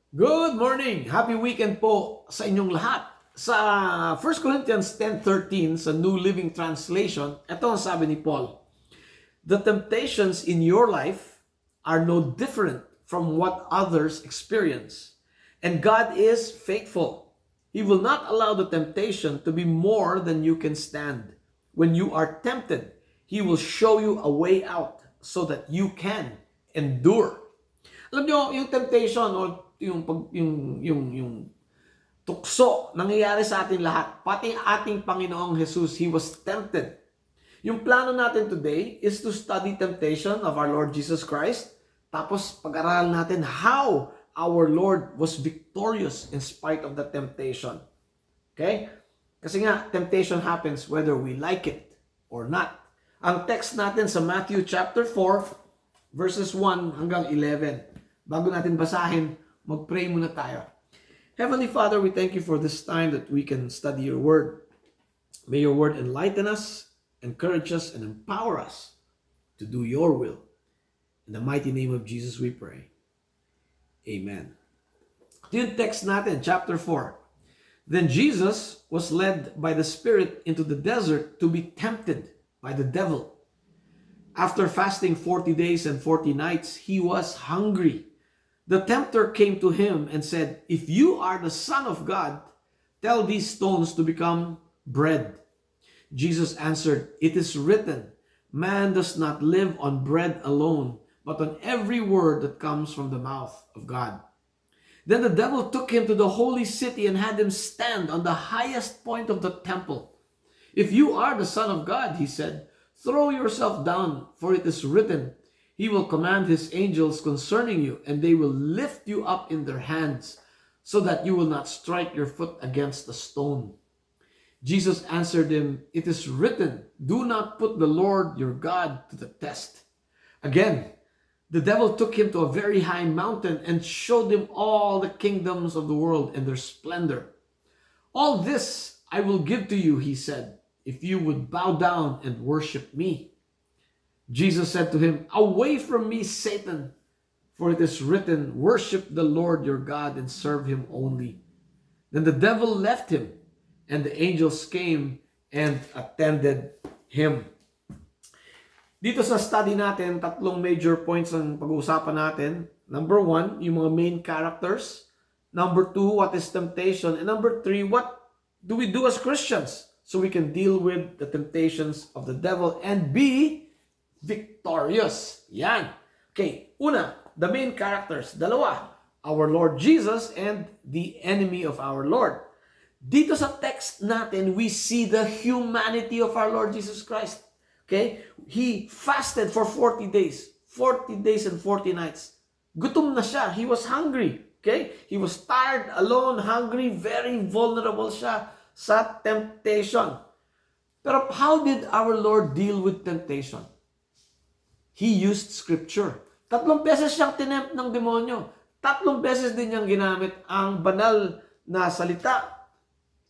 Good morning! Happy weekend po sa inyong lahat. Sa 1 Corinthians 10:13 sa New Living Translation, ito ang sabi ni Paul. The temptations in your life are no different from what others experience. And God is faithful. He will not allow the temptation to be more than you can stand. When you are tempted, He will show you a way out so that you can endure. Alam nyo, yung temptation o yung tukso nangyayari sa ating lahat, pati ating Panginoong Jesus, He was tempted. Yung plano natin today is to study temptation of our Lord Jesus Christ. Tapos pag-aralan natin how our Lord was victorious in spite of the temptation. Okay? Kasi nga, temptation happens whether we like it or not. Ang text natin sa Matthew chapter 4, verses 1 hanggang 11. Bago natin basahin, mag-pray muna tayo. Heavenly Father, we thank you for this time that we can study your word. May your word enlighten us, encourage us, and empower us to do your will. In the mighty name of Jesus we pray. Amen. Yung text natin, chapter 4. Then Jesus was led by the Spirit into the desert to be tempted by the devil. After fasting 40 days and 40 nights, he was hungry. The tempter came to him and said, "If you are the Son of God, tell these stones to become bread." Jesus answered, "It is written, man does not live on bread alone, but on every word that comes from the mouth of God." Then the devil took him to the holy city and had him stand on the highest point of the temple. "If you are the Son of God," he said, "throw yourself down, for it is written, He will command His angels concerning you, and they will lift you up in their hands, so that you will not strike your foot against a stone." Jesus answered him, "It is written, do not put the Lord your God to the test." Again, the devil took him to a very high mountain and showed him all the kingdoms of the world and their splendor. "All this I will give to you," he said, "if you would bow down and worship me." Jesus said to him, "Away from me, Satan, for it is written, worship the Lord your God and serve Him only." Then the devil left him, and the angels came and attended him. Dito sa study natin, tatlong major points ang pag-uusapan natin. Number 1, yung mga main characters. Number 2, what is temptation? And number 3, what do we do as Christians so we can deal with the temptations of the devil and be victorious. Yan. Okay, una, the main characters. Dalawa, our Lord Jesus and the enemy of our Lord. Dito sa text natin, we see the humanity of our Lord Jesus Christ. Okay? He fasted for 40 days. 40 days and 40 nights. Gutom na siya. He was hungry. Okay? He was tired, alone, hungry, very vulnerable siya sa temptation. Pero how did our Lord deal with temptation? He used scripture. 3 beses siyang tinempt ng demonyo. 3 beses din niyang ginamit ang banal na salita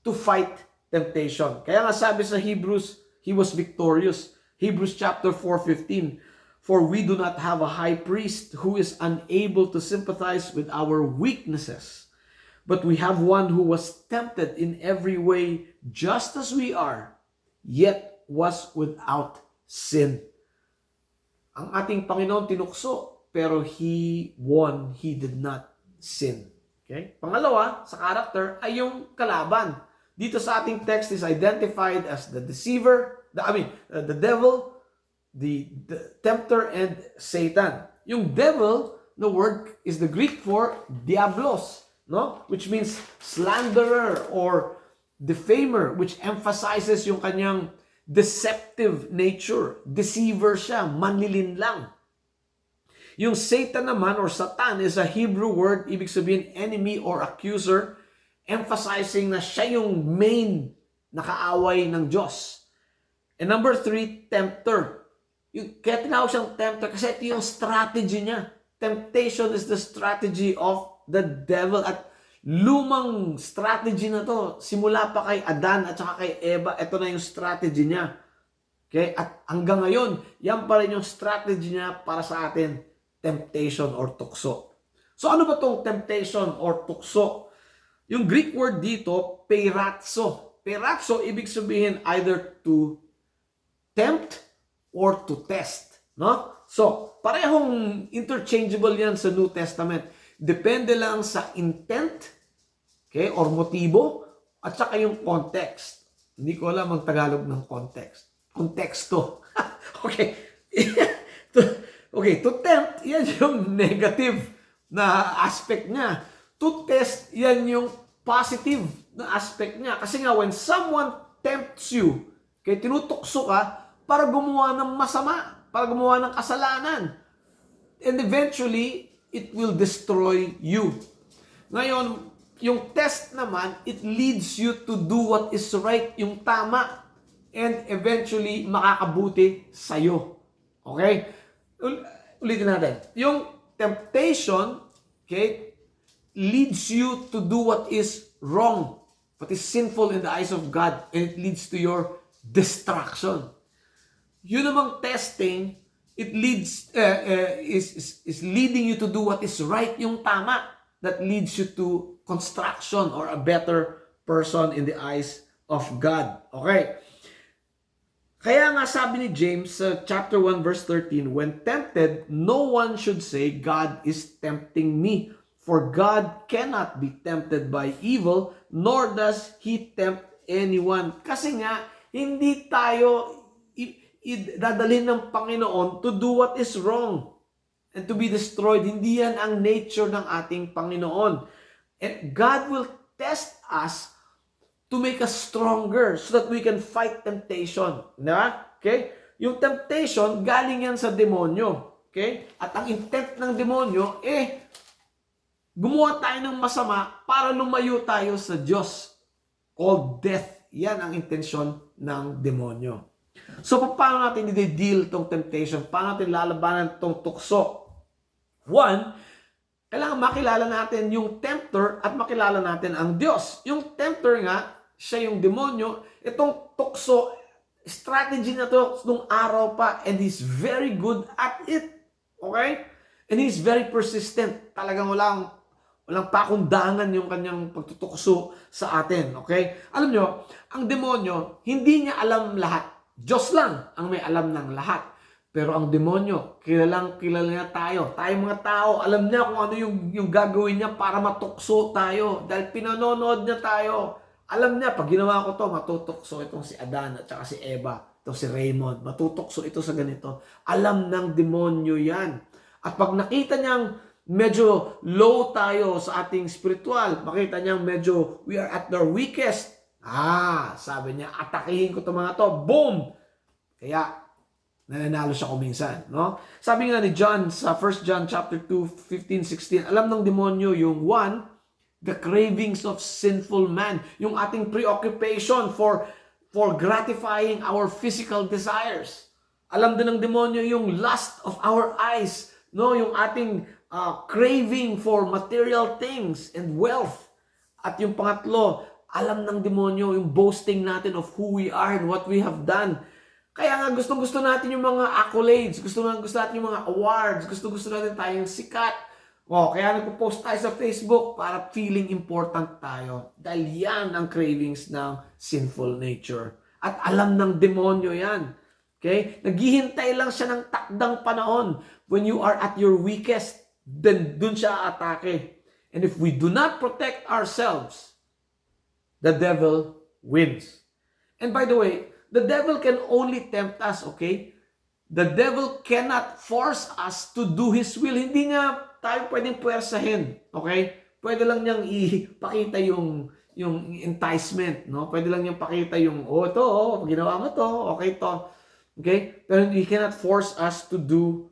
to fight temptation. Kaya nga sabi sa Hebrews, he was victorious. Hebrews chapter 4:15, "For we do not have a high priest who is unable to sympathize with our weaknesses, but we have one who was tempted in every way just as we are, yet was without sin." Ang ating Panginoon tinukso, pero He won. He did not sin. Okay? Pangalawa, sa character, ay yung kalaban. Dito sa ating text is identified as the deceiver, the devil, the tempter, and Satan. Yung devil, the word is the Greek for diablos, no? Which means slanderer or defamer, which emphasizes yung kanyang deceptive nature. Deceiver siya, manlilinlang. Yung Satan naman or Satan is a Hebrew word, ibig sabihin enemy or accuser, emphasizing na siya yung main nakaaway ng Diyos. And number 3, tempter. Kaya tinawag siyang tempter kasi ito yung strategy niya. Temptation is the strategy of the devil. At lumang strategy na to, simula pa kay Adan at saka kay Eva, ito na yung strategy niya. Okay? At hanggang ngayon, yan pa rin yung strategy niya para sa atin, temptation or tukso. So ano ba tong temptation or tukso? Yung Greek word dito, peirazo. Peirazo, ibig sabihin either to tempt or to test. No? So, parehong interchangeable yan sa New Testament. Depende lang sa intent, okay, or motibo, at saka yung context. Hindi ko alam ang Tagalog ng context. Konteksto. Okay. Okay, to tempt, yan yung negative na aspect niya. To test, yan yung positive na aspect niya. Kasi nga, when someone tempts you, kaya tinutukso ka para gumawa ng masama, para gumawa ng kasalanan. And eventually, it will destroy you. Ngayon, yung test naman, it leads you to do what is right, yung tama, and eventually, makakabuti sa'yo. Okay? Ulitin natin. Yung temptation, okay, leads you to do what is wrong, what is sinful in the eyes of God, and it leads to your destruction. Yun namang testing, it leads is leading you to do what is right, yung tama, that leads you to construction or a better person in the eyes of God. Okay? Kaya nga sabi ni James chapter 1 verse 13, when tempted, no one should say, God is tempting me. For God cannot be tempted by evil, nor does He tempt anyone. Kasi nga, hindi tayo dadalhin ng Panginoon to do what is wrong and to be destroyed. Hindi yan ang nature ng ating Panginoon. And God will test us to make us stronger so that we can fight temptation. Diba? Okay? Yung temptation, galing yan sa demonyo. Okay? At ang intent ng demonyo, gumawa tayo ng masama para lumayo tayo sa Diyos. Called death. Yan ang intensyon ng demonyo. So, paano natin i-deal tong temptation? Paano natin lalabanan tong tukso? One, kailangan makilala natin yung tempter at makilala natin ang Diyos. Yung tempter nga, siya yung demonyo. Itong tukso, strategy na to nung araw pa, and he's very good at it. Okay? And he's very persistent. Talagang walang pakundangan yung kanyang pagtutukso sa atin. Okay? Alam nyo, ang demonyo, hindi niya alam lahat. Diyos lang ang may alam ng lahat. Pero ang demonyo, kilala niya tayo. Tayong mga tao, alam niya kung ano yung gagawin niya para matukso tayo. Dahil pinanonood niya tayo. Alam niya, pag ginawa ko to, matutukso itong si Adan at saka si Eva, itong si Raymond. Matutukso ito sa ganito. Alam ng demonyo yan. At pag nakita niyang medyo low tayo sa ating spiritual, makita niyang medyo we are at our weakest, sabi niya, atakihin ko itong mga to. Boom! Kaya, nananalo siya kuminsan. No? Sabi nga ni John sa 1 John chapter 2, 15, 16, alam ng demonyo yung one, the cravings of sinful man. Yung ating preoccupation for gratifying our physical desires. Alam din ng demonyo yung lust of our eyes. No? Yung ating craving for material things and wealth. At yung pangatlo, alam ng demonyo yung boasting natin of who we are and what we have done. Kaya nga gusto natin yung mga accolades, gusto natin yung mga awards, gusto natin tayong sikat. Kaya nagpo-post tayo sa Facebook para feeling important tayo. Dahil yan ang cravings ng sinful nature. At alam ng demonyo yan. Okay? Naghihintay lang siya ng takdang panahon. When you are at your weakest, then dun siya atake. And if we do not protect ourselves, the devil wins. And by the way, the devil can only tempt us, okay? The devil cannot force us to do his will. Hindi nga tayo pwedeng puwersahin, okay? Pwede lang niyang ipakita yung enticement, no? Pwede lang niyang pakita yung, ginawa mo to, okay to. Okay? Pero he cannot force us to do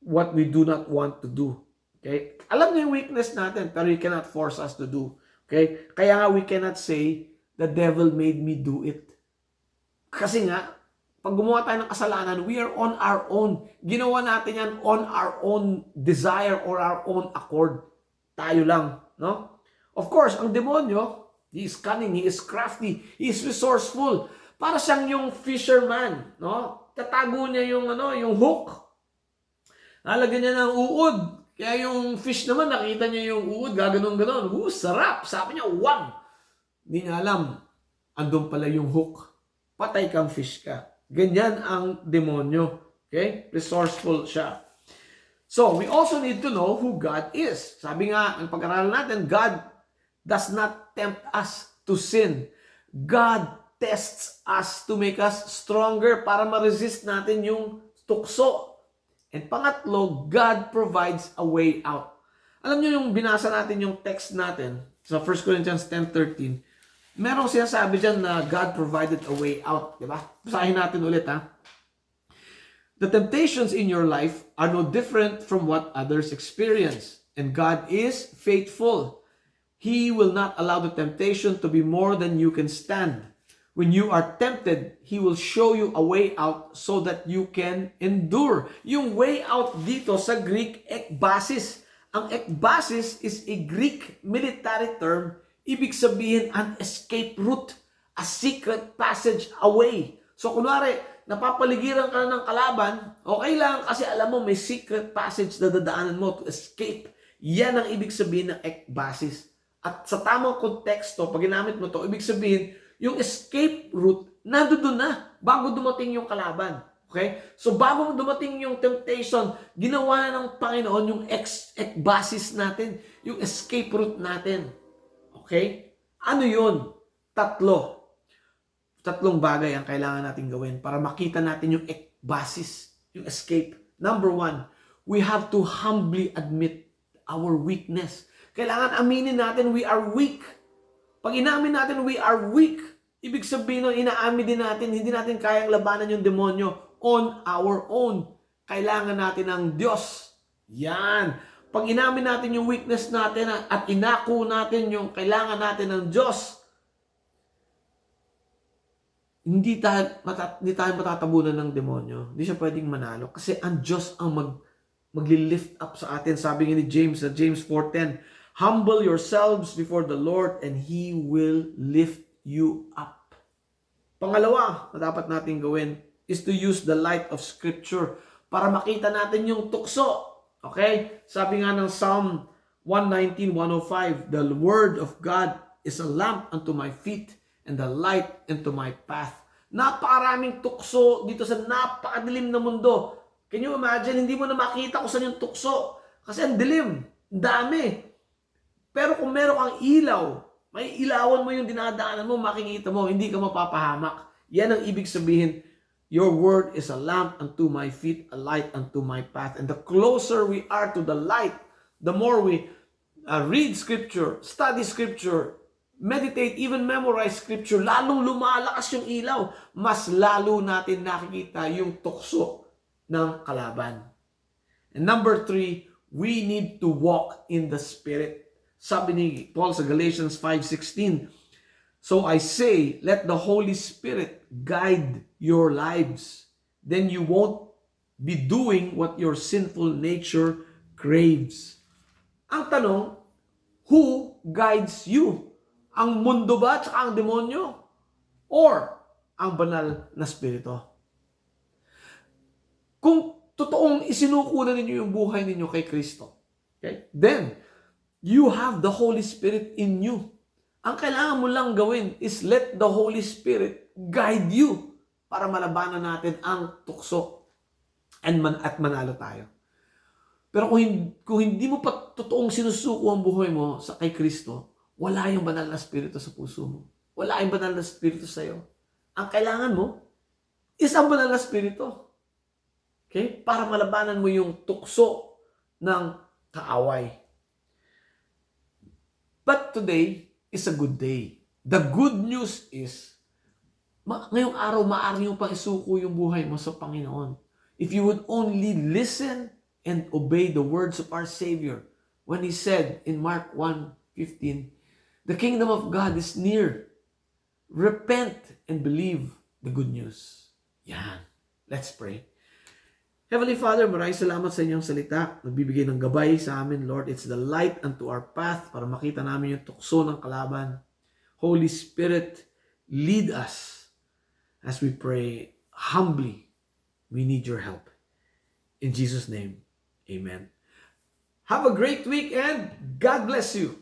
what we do not want to do. Okay? Alam niya yung weakness natin, pero he cannot force us to do. Okay? Kaya nga we cannot say, the devil made me do it. Kasi nga, pag gumawa tayo ng kasalanan, we are on our own. Ginawa natin yan on our own desire or our own accord. Tayo lang. No? Of course, ang demonyo, he is cunning, he is crafty, he is resourceful. Para siyang yung fisherman. No? Tatago niya yung hook. Nalagyan niya ng uod. Kaya yung fish naman, nakita niya yung uod, gaganon-ganon. Sarap! Sabi niya, wag! Hindi niya alam, andun pala yung hook. Patay kang fish ka. Ganyan ang demonyo. Okay? Resourceful siya. So, we also need to know who God is. Sabi nga, ang pag-aralan natin, God does not tempt us to sin. God tests us to make us stronger para ma-resist natin yung tukso. And pangatlo, God provides a way out. Alam niyo yung binasa natin yung text natin sa 1 Corinthians 10:13. Merong sinasabi dyan na God provided a way out. Diba? Basahin natin ulit ha. The temptations in your life are no different from what others experience. And God is faithful. He will not allow the temptation to be more than you can stand. When you are tempted, He will show you a way out so that you can endure. Yung way out dito sa Greek, ekbasis. Ang ekbasis is a Greek military term. Ibig sabihin, an escape route, a secret passage away. So kunwari, napapaligiran ka ng kalaban, okay lang kasi alam mo may secret passage na dadaanan mo to escape. Yan ang ibig sabihin ng ekbasis. At sa tamang konteksto, pag ginamit mo to, ibig sabihin, yung escape route, nandoon na bago dumating yung kalaban. Okay? So bago dumating yung temptation, ginawa na ng Panginoon yung ekbasis natin, yung escape route natin. Okay? Ano yun? Tatlong bagay ang kailangan natin gawin para makita natin yung ekbasis, yung escape. Number one, we have to humbly admit our weakness. Kailangan aminin natin we are weak. Pag inamin natin we are weak, ibig sabihin nun, inaamin din natin, hindi natin kayang labanan yung demonyo on our own. Kailangan natin ng Diyos. Yan. Pag inamin natin yung weakness natin at inako natin yung kailangan natin ng Diyos, hindi tayo matatabunan ng demonyo. Hindi siya pwedeng manalo. Kasi ang Diyos ang magli-lift up sa atin. Sabi ni James sa James 4:10, humble yourselves before the Lord and He will lift you up. Pangalawa na dapat natin gawin is to use the light of Scripture para makita natin yung tukso. Okay? Sabi nga ng Psalm 119:105, the Word of God is a lamp unto my feet and the light into my path. Napakaraming tukso dito sa napakadilim na mundo. Can you imagine? Hindi mo na makita kung saan yung tukso. Kasi ang dilim. Dami. Pero kung meron kang ilaw, may ilawan mo yung dinadaanan mo, makikita mo, hindi ka mapapahamak. Yan ang ibig sabihin, your word is a lamp unto my feet, a light unto my path. And the closer we are to the light, the more we read Scripture, study Scripture, meditate, even memorize Scripture, lalong lumalakas yung ilaw. Mas lalo natin nakikita yung tukso ng kalaban. And number 3, we need to walk in the Spirit. Sabi ni Paul sa Galatians 5:16, so I say, let the Holy Spirit guide your lives. Then you won't be doing what your sinful nature craves. Ang tanong, who guides you? Ang mundo ba at saka ang demonyo? Or ang banal na spirito? Kung totoong isinuko na ninyo yung buhay ninyo kay Kristo, okay, then you have the Holy Spirit in you. Ang kailangan mo lang gawin is let the Holy Spirit guide you para malabanan natin ang tukso at manalo tayo. Pero kung hindi mo pa totoong sinusuko ang buhay mo kay Kristo, wala yung banal na spirito sa puso mo. Wala yung banal na spirito sa iyo. Ang kailangan mo is ang banal na spirito. Okay? Para malabanan mo yung tukso ng kaaway. But today is a good day. The good news is, ngayong araw, maaari yung pang isuko yung buhay mo sa Panginoon. If you would only listen and obey the words of our Savior when He said in Mark 1:15, the kingdom of God is near. Repent and believe the good news. Yan. Let's pray. Heavenly Father, maraming salamat sa inyong salita. Nagbibigay ng gabay sa amin, Lord. It's the light unto our path para makita namin yung tukso ng kalaban. Holy Spirit, lead us as we pray humbly. We need your help. In Jesus' name, amen. Have a great week and God bless you.